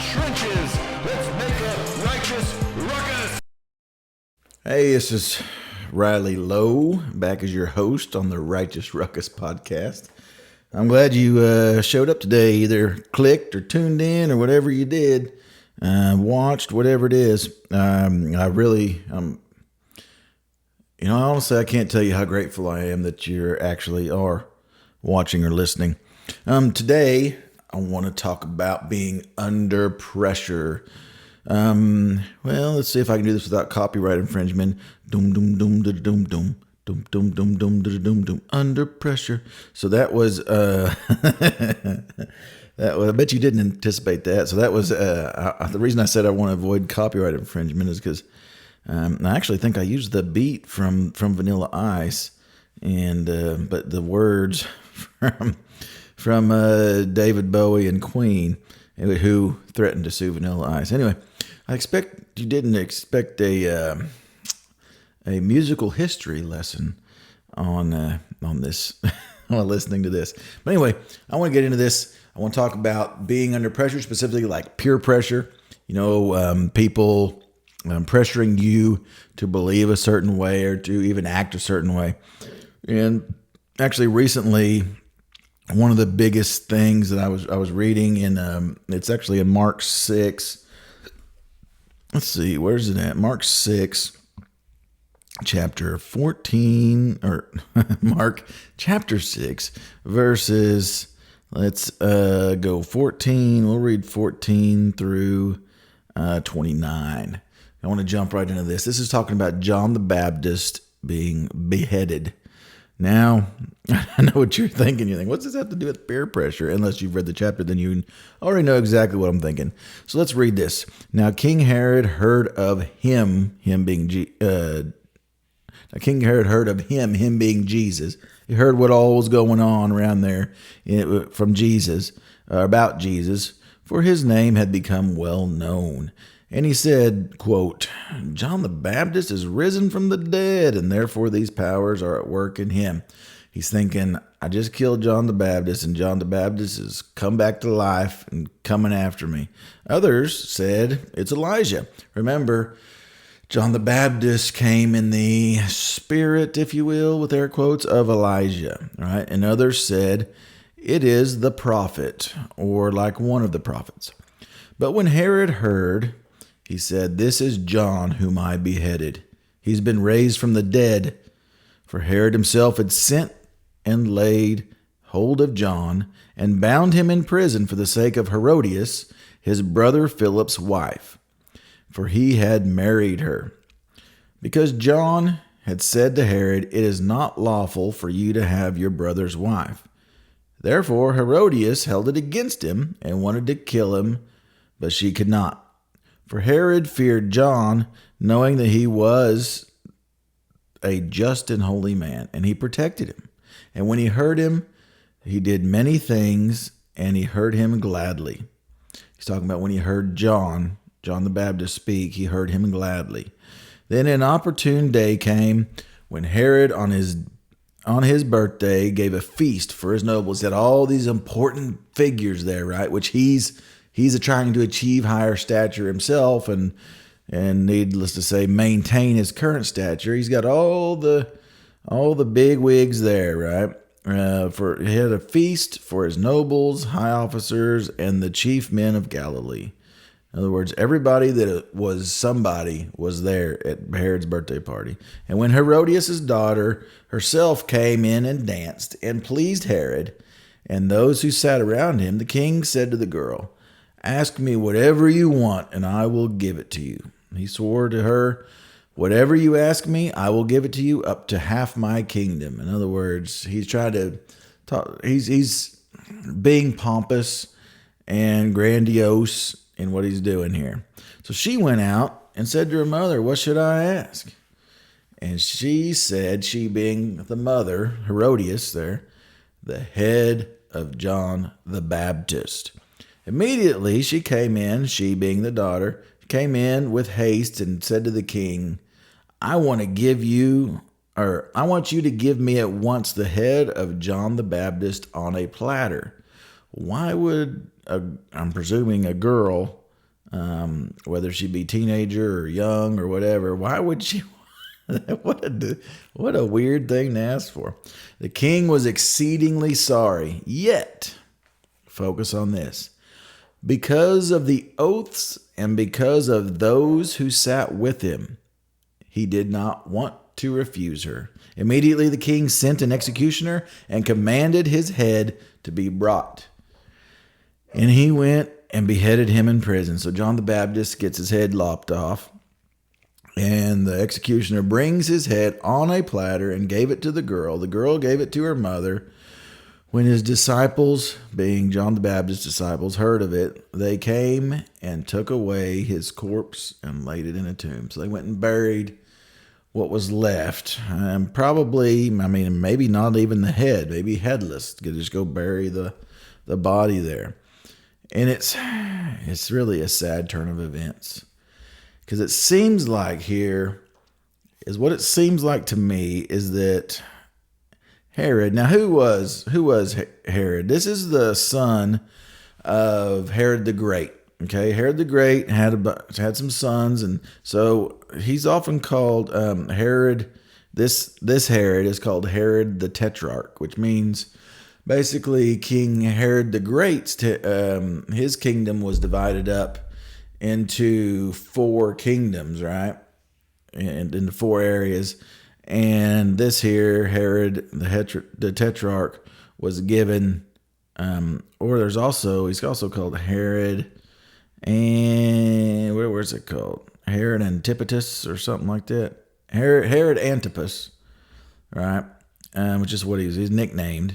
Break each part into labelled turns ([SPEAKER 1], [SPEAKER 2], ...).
[SPEAKER 1] trenches. Let's make a righteous ruckus.
[SPEAKER 2] Hey, this is Riley Lowe, back as your host on the Righteous Ruckus podcast. I'm glad you showed up today, either clicked or tuned in or whatever you did, watched, whatever it is. Honestly, I can't tell you how grateful I am that you actually are watching or listening. Today, I want to talk about being under pressure. Let's see if I can do this without copyright infringement. Doom, doom, doom, doom, doom, doom. Doom, doom, doom, doom, doom, doom, doom. Under pressure. So that was, I bet you didn't anticipate that. So that was, the reason I said I want to avoid copyright infringement is because I actually think I used the beat from Vanilla Ice, and but the words from David Bowie and Queen, who threatened to sue Vanilla Ice. Anyway, I expect you didn't expect a musical history lesson on this while listening to this. But anyway, I want to get into this. I want to talk about being under pressure, specifically like peer pressure. People pressuring you to believe a certain way or to even act a certain way. And actually, recently, one of the biggest things that I was reading it's actually in Mark 6. Let's see, where's it at? Mark 6, chapter 14, or Mark chapter 6, verses, let's go 14. We'll read 14 through 29. I want to jump right into this. This is talking about John the Baptist being beheaded. Now, I know what you're thinking. You think, what's this have to do with peer pressure? Unless you've read the chapter, then you already know exactly what I'm thinking. So let's read this. Now, King Herod heard of him being Jesus. He heard what all was going on around there from Jesus, about Jesus, for his name had become well known. And he said, quote, John the Baptist is risen from the dead, and therefore these powers are at work in him. He's thinking, I just killed John the Baptist, and John the Baptist has come back to life and coming after me. Others said, it's Elijah. Remember, John the Baptist came in the spirit, if you will, with air quotes, of Elijah, right? And others said, it is the prophet, or like one of the prophets. But when Herod heard, he said, this is John whom I beheaded. He's been raised from the dead. For Herod himself had sent and laid hold of John and bound him in prison for the sake of Herodias, his brother Philip's wife, for he had married her. Because John had said to Herod, it is not lawful for you to have your brother's wife. Therefore Herodias held it against him and wanted to kill him, but she could not. For Herod feared John, knowing that he was a just and holy man, and he protected him. And when he heard him, he did many things, and he heard him gladly. He's talking about when he heard John the Baptist speak, he heard him gladly. Then an opportune day came when Herod on his birthday gave a feast for his nobles. He had all these important figures there, right? Which he's trying to achieve higher stature himself, and needless to say, maintain his current stature. He's got all the big wigs there, right? He had a feast for his nobles, high officers, and the chief men of Galilee. In other words, everybody that was somebody was there at Herod's birthday party. And when Herodias' daughter herself came in and danced and pleased Herod and those who sat around him, the king said to the girl, ask me whatever you want, and I will give it to you. He swore to her, whatever you ask me, I will give it to you, up to half my kingdom. In other words, he's trying to talk, he's being pompous and grandiose in what he's doing here. So she went out and said to her mother, what should I ask? And she said, she being the mother, Herodias there, the head of John the Baptist. Immediately she came in, she being the daughter, came in with haste and said to the king, I want you to give me at once the head of John the Baptist on a platter. Why would, I'm presuming a girl, whether she be teenager or young or whatever. Why would she? What a weird thing to ask for. The king was exceedingly sorry, yet, focus on this, because of the oaths and because of those who sat with him, he did not want to refuse her. Immediately the king sent an executioner and commanded his head to be brought. And he went and beheaded him in prison. So John the Baptist gets his head lopped off. And the executioner brings his head on a platter and gave it to the girl. The girl gave it to her mother. When his disciples, being John the Baptist's disciples, heard of it, they came and took away his corpse and laid it in a tomb. So they went and buried what was left. And probably, maybe not even the head, maybe headless. Could just go bury the body there. And it's really a sad turn of events. Because it seems like here is what it seems like to me is that Herod. Now, who was Herod? This is the son of Herod the Great. Okay, Herod the Great had some sons, and so he's often called Herod. This Herod is called Herod the Tetrarch, which means basically King Herod the Great's his kingdom was divided up into 4 kingdoms, right? And into 4 areas. And this here, Herod the Tetrarch, was given, he's also called Herod, and where's it called? Herod Antipatus or something like that. Herod Antipas, right? Which is what he's nicknamed.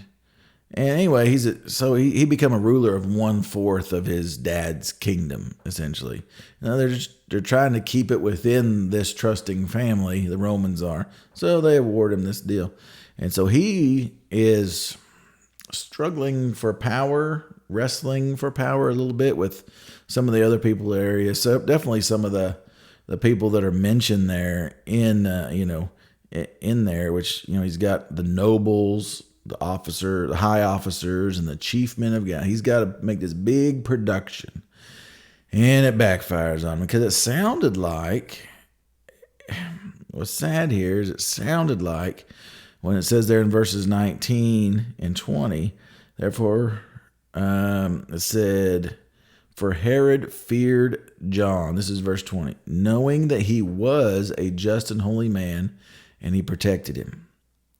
[SPEAKER 2] And anyway, he become a ruler of 1/4 of his dad's kingdom, essentially. Now they're trying to keep it within this trusting family, the Romans are. So they award him this deal. And so he is struggling for power, wrestling for power a little bit with some of the other people in the area. So definitely some of the people that are mentioned there in there, which, he's got the nobles, the high officers, and the chief men of God. He's got to make this big production. And it backfires on him because it sounded like, what's sad here is it sounded like when it says there in verses 19 and 20, therefore, it said, for Herod feared John. This is verse 20. Knowing that he was a just and holy man, and he protected him.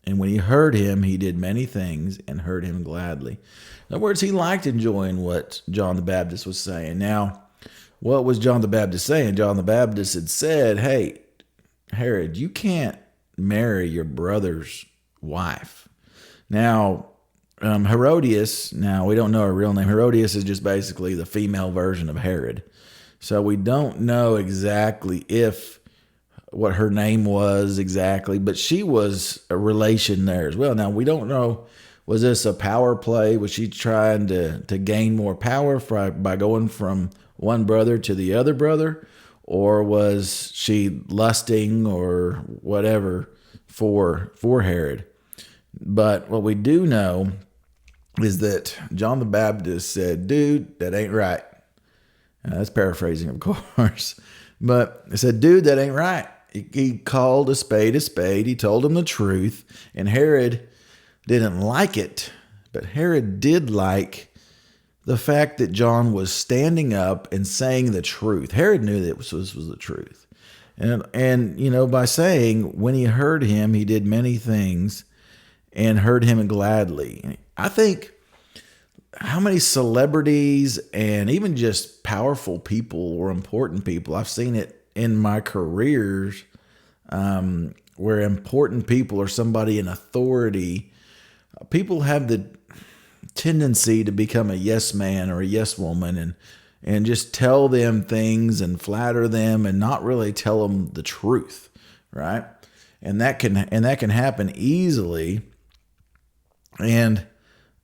[SPEAKER 2] And when he heard him, he did many things and heard him gladly. In other words, he liked enjoying what John the Baptist was saying. Now, what was John the Baptist saying? John the Baptist had said, hey, Herod, you can't marry your brother's wife. Now, Herodias, now we don't know her real name. Herodias is just basically the female version of Herod. So we don't know exactly what her name was exactly, but she was a relation there as well. Now, we don't know, was this a power play? Was she trying to gain more power by going from one brother to the other brother? Or was she lusting or whatever for Herod? But what we do know is that John the Baptist said, dude, that ain't right. That's paraphrasing, of course. But he said, dude, that ain't right. He called a spade. He told him the truth. And Herod didn't like it. But Herod did like the fact that John was standing up and saying the truth. Herod knew that this was the truth. And by saying, when he heard him, he did many things and heard him gladly. I think how many celebrities and even just powerful people or important people, I've seen it in my careers, where important people or somebody in authority, people have the tendency to become a yes man or a yes woman and just tell them things and flatter them and not really tell them the truth, right? And that can happen easily, and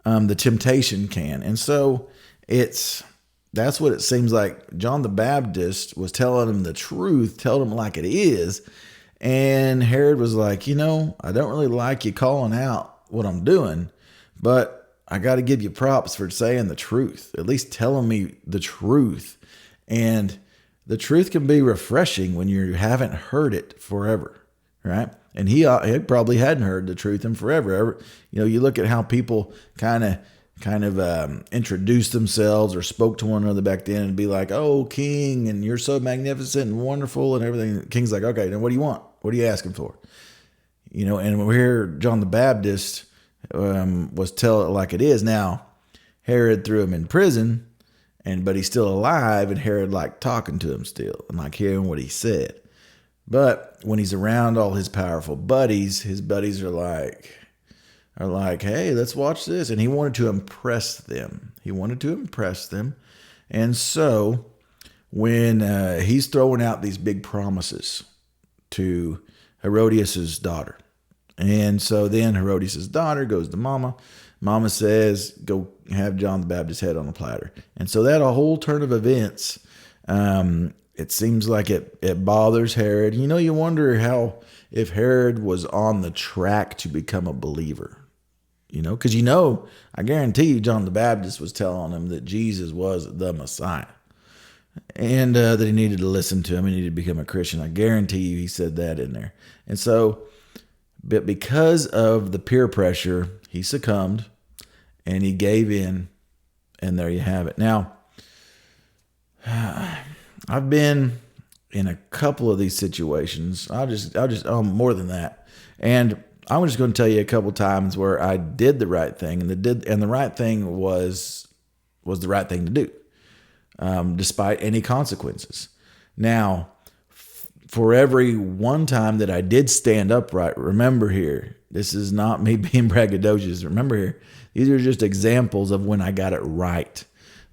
[SPEAKER 2] the temptation can. And so that's what it seems like John the Baptist was telling him the truth, telling him like it is. And Herod was like, I don't really like you calling out what I'm doing, but I got to give you props for saying the truth, at least telling me the truth. And the truth can be refreshing when you haven't heard it forever, right? And he probably hadn't heard the truth in forever. You look at how people kind of introduced themselves or spoke to one another back then and be like, "Oh, King, and you're so magnificent and wonderful and everything." The King's like, "Okay, then what do you want? What are you asking for?" And we're here, John the Baptist was tell it like it is. Now, Herod threw him in prison, but he's still alive, and Herod liked talking to him still and like hearing what he said. But when he's around all his powerful buddies, his buddies are like, "Hey, let's watch this." And he wanted to impress them. And so when he's throwing out these big promises to Herodias' daughter. And so then Herodias' daughter goes to Mama. Mama says, "Go have John the Baptist's head on a platter." And so that a whole turn of events, it seems like it bothers Herod. You wonder if Herod was on the track to become a believer. Because I guarantee you John the Baptist was telling him that Jesus was the Messiah. And that he needed to listen to him. He needed to become a Christian. I guarantee you he said that in there. And so, but because of the peer pressure, he succumbed and he gave in. And there you have it. Now, I've been in a couple of these situations. More than that. And I'm just going to tell you a couple times where I did the right thing, and the right thing was the right thing to do. Despite any consequences. Now, for every one time that I did stand upright, remember here, this is not me being braggadocious. Remember here, these are just examples of when I got it right.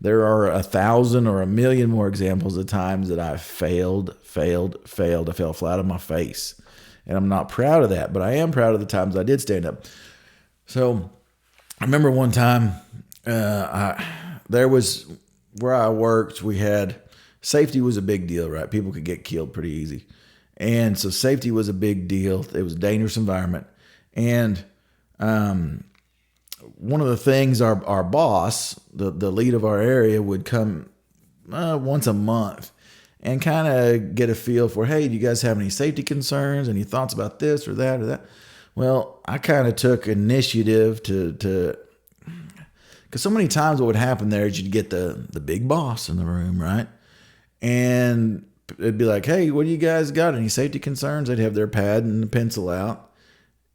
[SPEAKER 2] There are 1,000 or 1,000,000 more examples of times that I failed. I fell flat on my face. And I'm not proud of that, but I am proud of the times I did stand up. So I remember one time there was... where I worked, safety was a big deal, right? People could get killed pretty easy. And so safety was a big deal. It was a dangerous environment. And one of the things our boss, the lead of our area, would come once a month and kind of get a feel for, "Hey, do you guys have any safety concerns? Any thoughts about this or that or that?" Well, I kind of took initiative to because so many times what would happen there is you'd get the big boss in the room, right? And it'd be like, "Hey, what do you guys got? Any safety concerns?" They'd have their pad and the pencil out.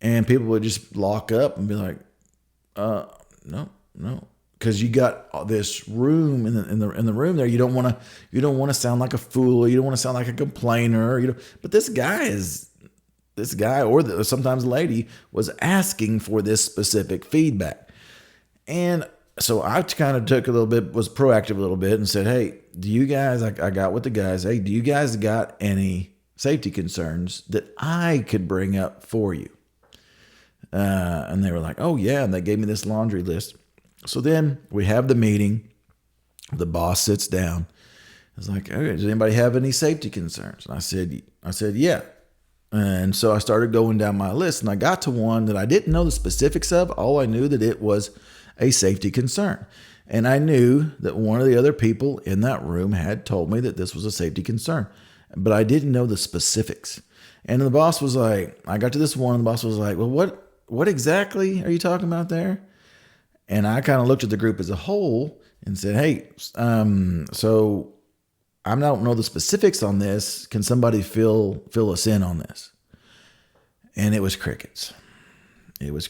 [SPEAKER 2] And people would just lock up and be like, no. Because you got this room in the room there. You don't want to sound like a fool. You don't want to sound like a complainer. But this guy or sometimes a lady was asking for this specific feedback. And so I kind of was proactive a little bit and said, "Hey, do you guys," I got with the guys, "Hey, do you guys got any safety concerns that I could bring up for you?" And they were like, "Oh yeah." And they gave me this laundry list. So then we have the meeting. The boss sits down. I was like, "Okay, does anybody have any safety concerns?" And I said, "Yeah." And so I started going down my list, and I got to one that I didn't know the specifics of. All I knew that it was a safety concern. And I knew that one of the other people in that room had told me that this was a safety concern, but I didn't know the specifics. And the boss was like, I got to this one, and the boss was like, "Well, what exactly are you talking about there?" And I kind of looked at the group as a whole and said, "Hey, so I don't know the specifics on this. Can somebody fill us in on this?" And it was crickets. It was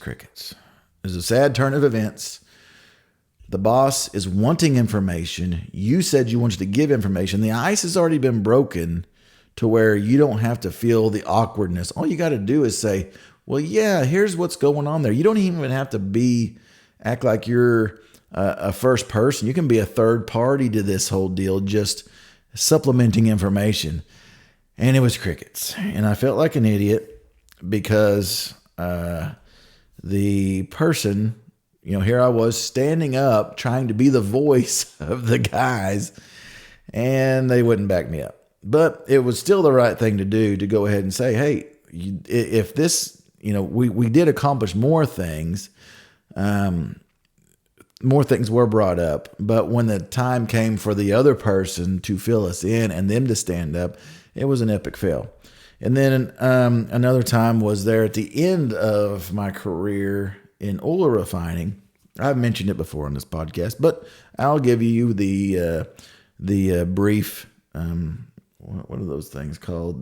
[SPEAKER 2] a sad turn of events. The boss is wanting information. You said you wanted to give information. The ice has already been broken to where you don't have to feel the awkwardness. All you got to do is say, "Well, yeah, here's what's going on there." You don't even have to act like you're a first person. You can be a third party to this whole deal, just supplementing information. And it was crickets. And I felt like an idiot because the person, here I was standing up trying to be the voice of the guys, and they wouldn't back me up. But it was still the right thing to do, to go ahead and say, "Hey, if this, we did accomplish more things more things were brought up. But when the time came for the other person to fill us in and them to stand up, it was an epic fail. And then another time was there at the end of my career in oil refining. I've mentioned it before on this podcast, but I'll give you the brief. What are those things called?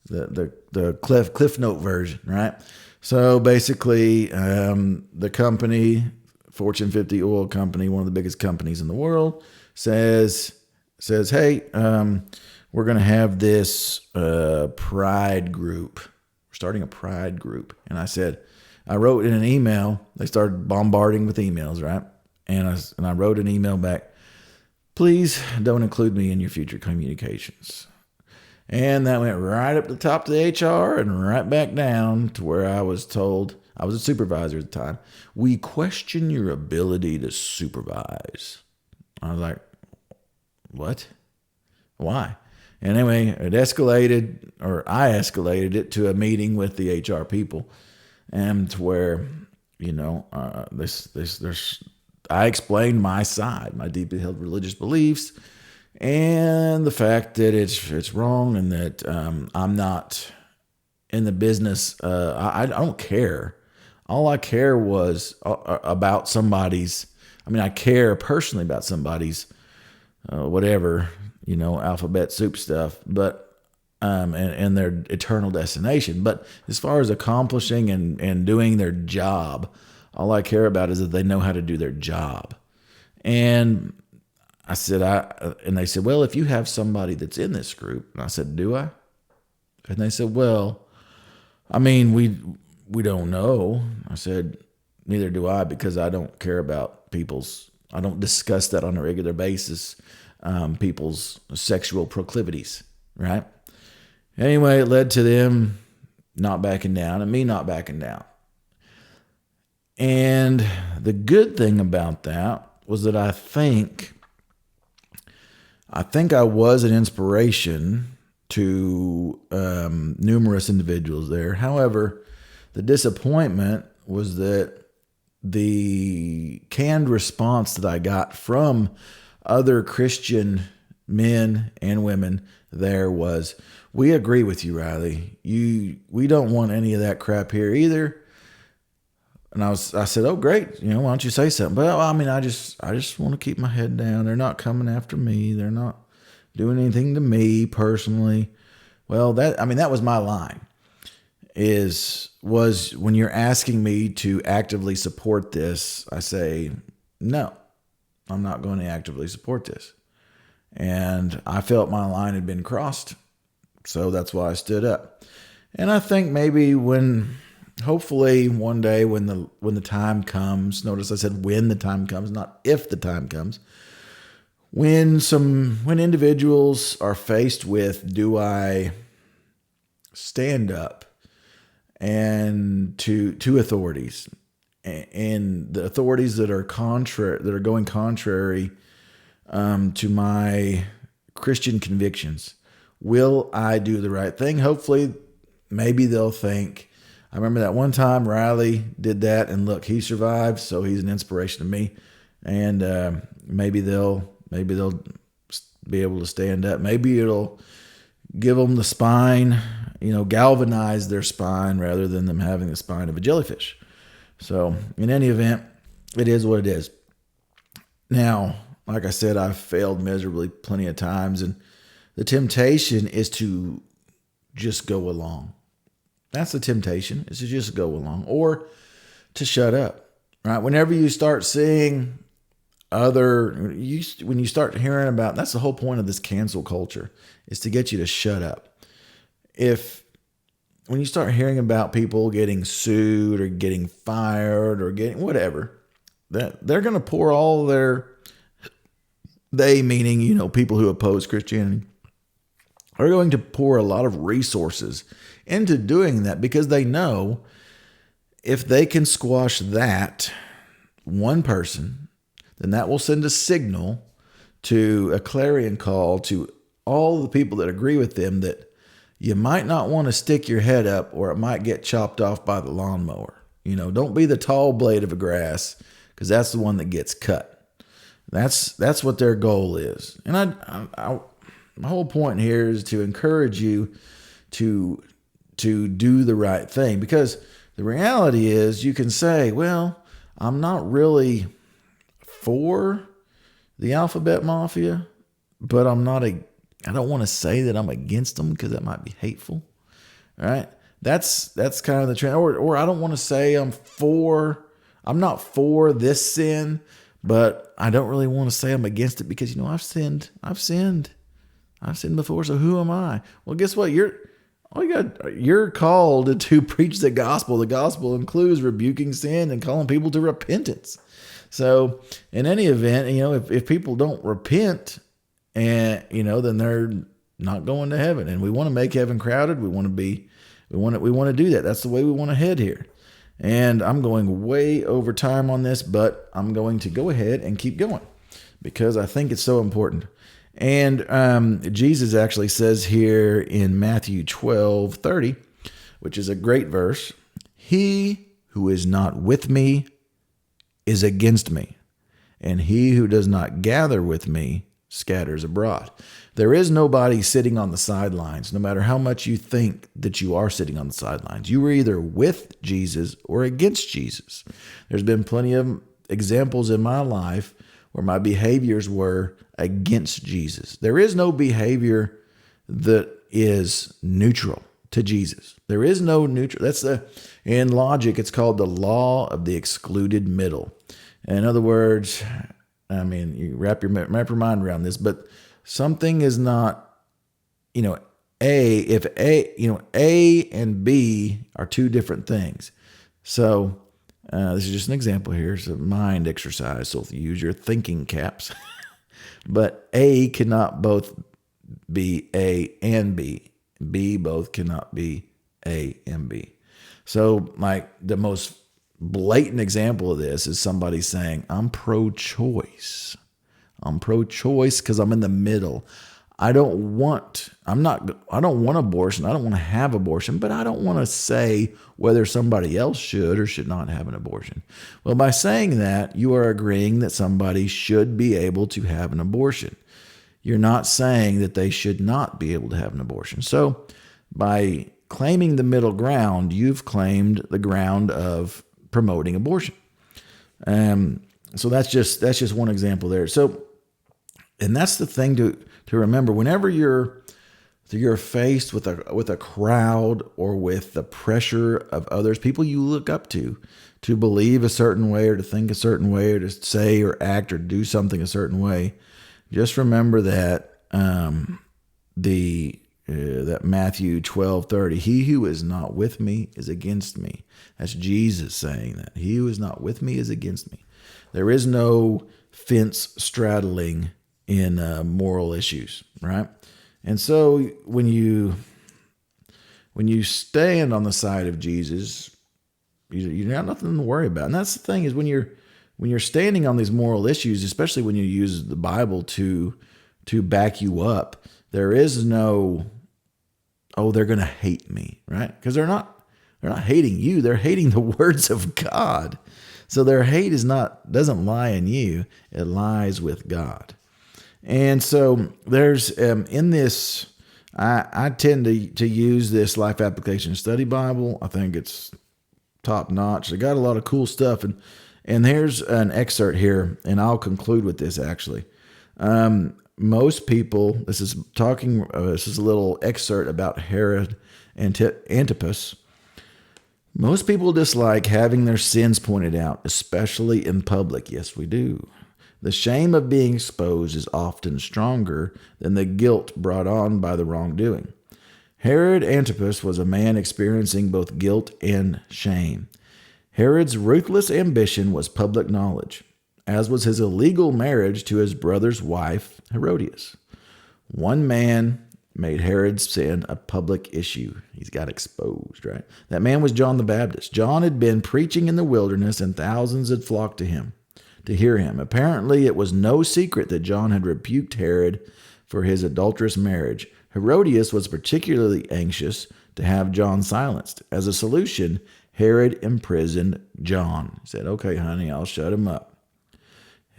[SPEAKER 2] The cliff note version, right? So basically, the company, Fortune 50 oil company, one of the biggest companies in the world, says, hey, we're going to have this pride group. We're starting a pride group. And I wrote in an email. They started bombarding with emails, right? And I wrote an email back. Please don't include me in your future communications. And that went right up the top to the HR and right back down to where I was told, I was a supervisor at the time, we question your ability to supervise. I was like, what? Why? And anyway, it escalated, or I escalated it to a meeting with the HR people, and to where, I explained my side, my deeply held religious beliefs, and the fact that it's wrong, and that I'm not in the business. I don't care. All I care was about somebody's. I care personally about somebody's whatever, alphabet soup stuff, but and their eternal destination. But as far as accomplishing and doing their job, all I care about is that they know how to do their job. And I said, and they said, well, if you have somebody that's in this group, and I said, do I? And they said, well, we don't know. I said, neither do I, because I don't care about I don't discuss that on a regular basis, people's sexual proclivities, right? Anyway, it led to them not backing down and me not backing down. And the good thing about that was that I think I was an inspiration to numerous individuals there. However, the disappointment was that the canned response that I got from other Christian men and women there was, we agree with you, Riley. We don't want any of that crap here either. And I said, oh, great. Why don't you say something? But I just want to keep my head down. They're not coming after me. They're not doing anything to me personally. Well, that was my line, was when you're asking me to actively support this, I say, no, I'm not going to actively support this. And I felt my line had been crossed. So that's why I stood up. And I think maybe hopefully one day when the time comes, notice I said when the time comes, not if the time comes, when individuals are faced with, do I stand up and to authorities, and the authorities that are going contrary to my Christian convictions, will I do the right thing? Hopefully, maybe they'll think, I remember that one time Riley did that, and look, he survived, so he's an inspiration to me. And maybe they'll be able to stand up. Maybe it'll give them the spine, galvanize their spine rather than them having the spine of a jellyfish. So in any event, it is what it is. Now, like I said, I've failed miserably plenty of times, and the temptation is to just go along. That's the temptation, is to just go along or to shut up, right? Whenever you start seeing when you start hearing about, that's the whole point of this cancel culture, is to get you to shut up. When you start hearing about people getting sued or getting fired or getting whatever, that they're going to pour all they meaning, people who oppose Christianity, are going to pour a lot of resources into doing that, because they know if they can squash that one person, then that will send a signal, to a clarion call to all the people that agree with them, that you might not want to stick your head up, or it might get chopped off by the lawnmower. Don't be the tall blade of grass, because that's the one that gets cut. That's what their goal is. And my whole point here is to encourage you to do the right thing, because the reality is you can say, well, I'm not really for the alphabet mafia, but I don't want to say that I'm against them because that might be hateful. All right. That's kind of the trend. Or I don't want to say I'm not for this sin, but I don't really want to say I'm against it because, I've sinned before. So who am I? Well, guess what? You're called to preach the gospel. The gospel includes rebuking sin and calling people to repentance. So in any event, if people don't repent, and then they're not going to heaven. And we want to make heaven crowded. We want to do that. That's the way we want to head here. And I'm going way over time on this, but I'm going to go ahead and keep going because I think it's so important. And Jesus actually says here in Matthew 12:30, which is a great verse, "He who is not with me is against me, and he who does not gather with me scatters abroad." There is nobody sitting on the sidelines, no matter how much you think that you are sitting on the sidelines. You were either with Jesus or against Jesus. There's been plenty of examples in my life where my behaviors were against Jesus. There is no behavior that is neutral to Jesus. There is no neutral. In logic, it's called the law of the excluded middle. In other words, you wrap your mind around this, but something is not, if A and B are two different things. So this is just an example here. It's a mind exercise, so use your thinking caps. But A cannot both be A and B. B both cannot be A and B. So the most blatant example of this is somebody saying, I'm pro-choice. I'm pro-choice because I'm in the middle. I don't want abortion. I don't want to have abortion, but I don't want to say whether somebody else should or should not have an abortion. Well, by saying that, you are agreeing that somebody should be able to have an abortion. You're not saying that they should not be able to have an abortion. So by claiming the middle ground, you've claimed the ground of promoting abortion. So that's just one example there. So, and that's the thing to remember. Whenever you're faced with a crowd or with the pressure of others, people you look up to believe a certain way or to think a certain way or to say or act or do something a certain way, just remember that that Matthew 12:30, "He who is not with me is against me." That's Jesus saying that. He who is not with me is against me. There is no fence straddling in moral issues, right? And so when you stand on the side of Jesus, you got nothing to worry about. And that's the thing, is when you're standing on these moral issues, especially when you use the Bible to back you up, there is no, they're going to hate me, right? Because they're not hating you. They're hating the words of God. So their hate doesn't lie in you. It lies with God. And so there's in this, I tend to use this Life Application Study Bible. I think it's top notch. They got a lot of cool stuff. And here's an excerpt here, and I'll conclude with this actually. Most people, this is a little excerpt about Herod Antipas. Most people dislike having their sins pointed out, especially in public. Yes, we do. The shame of being exposed is often stronger than the guilt brought on by the wrongdoing. Herod Antipas was a man experiencing both guilt and shame. Herod's ruthless ambition was public knowledge, as was his illegal marriage to his brother's wife, Herodias. One man made Herod's sin a public issue. He's got exposed, right? That man was John the Baptist. John had been preaching in the wilderness, and thousands had flocked to him to hear him. Apparently, it was no secret that John had rebuked Herod for his adulterous marriage. Herodias was particularly anxious to have John silenced. As a solution, Herod imprisoned John. He said, okay, honey, I'll shut him up.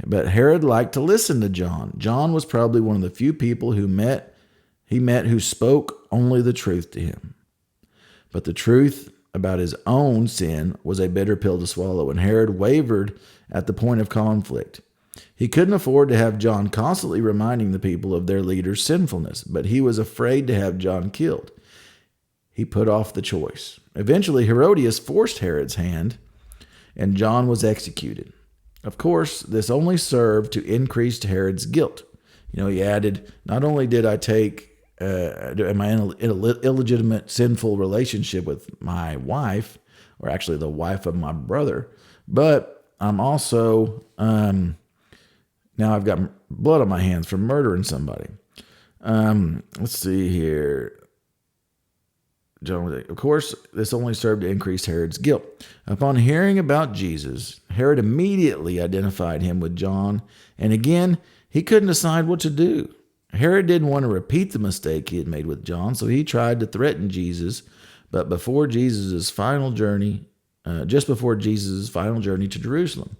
[SPEAKER 2] But Herod liked to listen to John. John was probably one of the few people he met who spoke only the truth to him. But the truth about his own sin was a bitter pill to swallow, and Herod wavered at the point of conflict. He couldn't afford to have John constantly reminding the people of their leader's sinfulness, but he was afraid to have John killed. He put off the choice. Eventually, Herodias forced Herod's hand, and John was executed. Of course, this only served to increase Herod's guilt. He added, not only did I am I in an illegitimate, sinful relationship with my wife, or actually the wife of my brother, but I'm also, now I've got blood on my hands from murdering somebody. Let's see here. Of course, this only served to increase Herod's guilt. Upon hearing about Jesus, Herod immediately identified him with John, and again, he couldn't decide what to do. Herod didn't want to repeat the mistake he had made with John, so he tried to threaten Jesus, but just before Jesus' final journey to Jerusalem.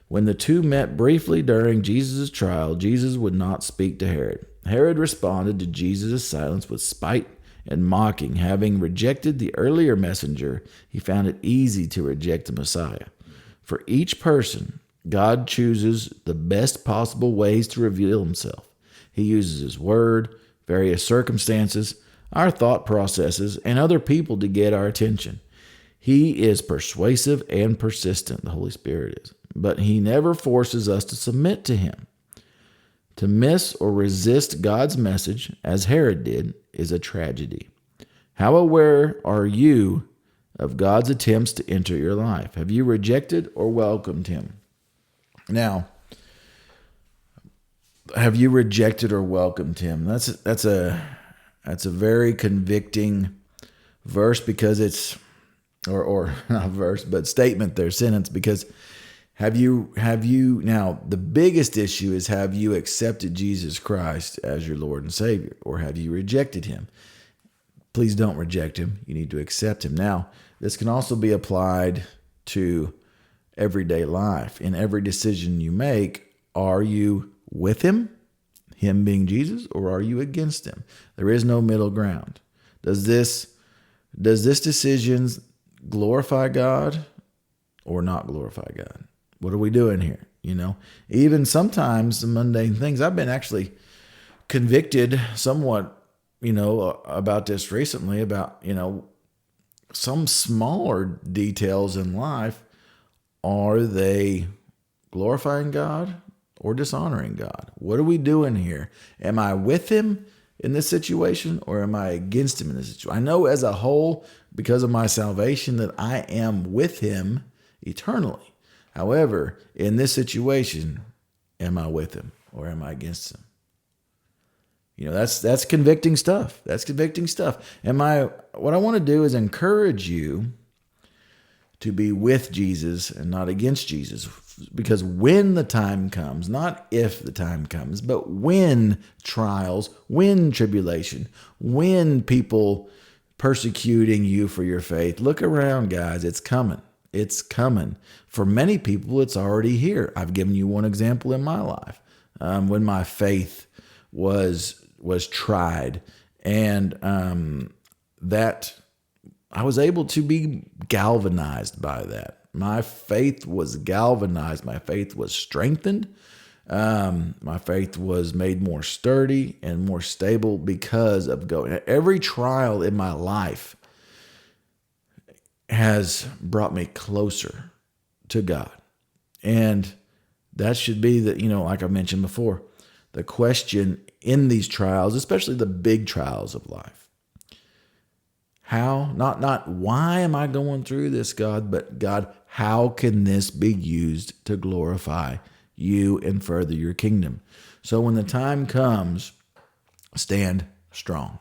[SPEAKER 2] When the two met briefly during Jesus' trial, Jesus would not speak to Herod. Herod responded to Jesus' silence with spite and mocking. Having rejected the earlier messenger, he found it easy to reject the Messiah. For each person, God chooses the best possible ways to reveal himself. He uses his word, various circumstances, our thought processes, and other people to get our attention. He is persuasive and persistent, the Holy Spirit is, but he never forces us to submit to him. To miss or resist God's message, as Herod did, is a tragedy. How aware are you of God's attempts to enter your life? Have you rejected or welcomed him? Now, have you rejected or welcomed him? That's a very convicting verse, because it's or not verse, but statement there, sentence, because have you now, the biggest issue is, have you accepted Jesus Christ as your Lord and Savior, or have you rejected him? Please don't reject him. You need to accept him. Now, this can also be applied to everyday life. In every decision you make, are you with him being Jesus, or are you against him? There is no middle ground. Does this decision glorify God or not glorify God? What are we doing here? Even sometimes the mundane things. I've been actually convicted somewhat, about this recently, about, some smaller details in life. Are they glorifying God or dishonoring God? What are we doing here? Am I with him in this situation, or am I against him in this situation? I know as a whole, because of my salvation, that I am with him eternally. However, in this situation, am I with him or am I against him? That's convicting stuff. That's convicting stuff. What I want to do is encourage you to be with Jesus and not against Jesus. Because when the time comes, not if the time comes, but when trials, when tribulation, when people persecuting you for your faith, look around, guys. It's coming. It's coming. For many people, it's already here. I've given you one example in my life, when my faith was tried, and that I was able to be galvanized by that. My faith was galvanized. My faith was strengthened. My faith was made more sturdy and more stable because of going. Every trial in my life has brought me closer to God. And that should be like I mentioned before, the question in these trials, especially the big trials of life. How, not why am I going through this, God, but God, how can this be used to glorify you and further your kingdom? So when the time comes, stand strong.